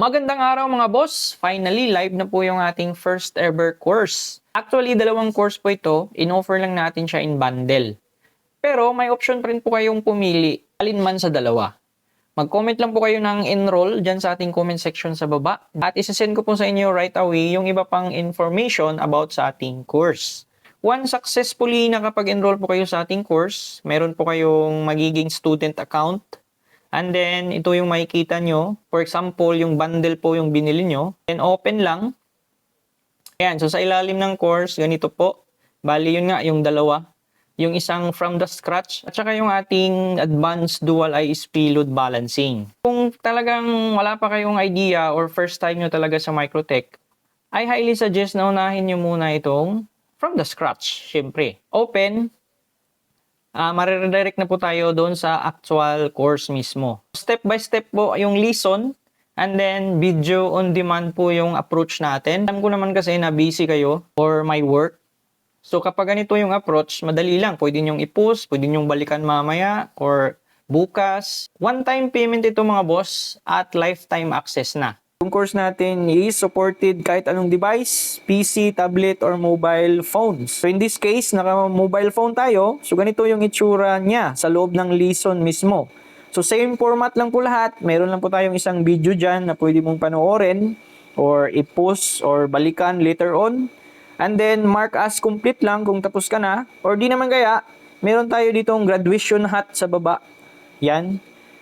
Magandang araw mga boss! Finally, live na po yung ating first ever course. Actually, dalawang course po ito. In-offer lang natin siya in bundle. Pero may option pa rin po kayong pumili alin man sa dalawa. Mag-comment lang po kayo ng enroll dyan sa ating comment section sa baba. At isasend ko po sa inyo right away yung iba pang information about sa ating course. Once successfully nakapag-enroll po kayo sa ating course, meron po kayong magiging student account. And then, ito yung makikita nyo. For example, yung bundle po yung binili nyo. Then, open lang. Ayan, so sa ilalim ng course, ganito po. Bali, yun nga, yung dalawa. Yung isang from the scratch, at saka yung ating advanced dual ISP load balancing. Kung talagang wala pa kayong idea or first time nyo talaga sa Microtech, I highly suggest na unahin nyo muna itong from the scratch. Siyempre, open. Mariredirect na po tayo doon sa actual course mismo. Step by step po yung lesson and then video on demand po yung approach natin. Alam ko naman kasi na busy kayo for my work. So kapag ganito yung approach, madali lang. Pwede nyong i-post, pwede nyong balikan mamaya or bukas. One-time payment ito mga boss at lifetime access na. Yung course natin is supported kahit anong device, PC, tablet, or mobile phones. So in this case, naka-mobile phone tayo. So ganito yung itsura niya sa loob ng lesson mismo. So same format lang po lahat. Meron lang po tayong isang video dyan na pwede mong panoorin or i-post or balikan later on. And then mark as complete lang kung tapos ka na. Or di naman kaya, meron tayo ditong graduation hat sa baba. Yan.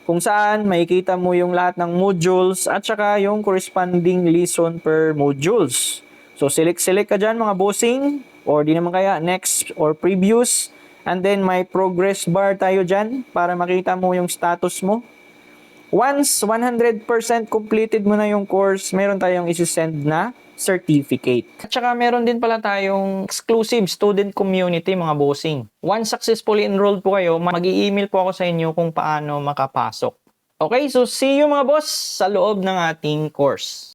Kung saan makikita mo yung lahat ng modules at saka yung corresponding lesson per modules. So select ka dyan mga bossing or di naman kaya next or previous. And then may progress bar tayo dyan para makita mo yung status mo. Once 100% completed mo na yung course, meron tayong isi-send na certificate. At saka meron din pala tayong exclusive student community mga bossing. Once successfully enrolled po kayo, mag-i-email po ako sa inyo kung paano makapasok. Okay, so see you mga boss sa loob ng ating course.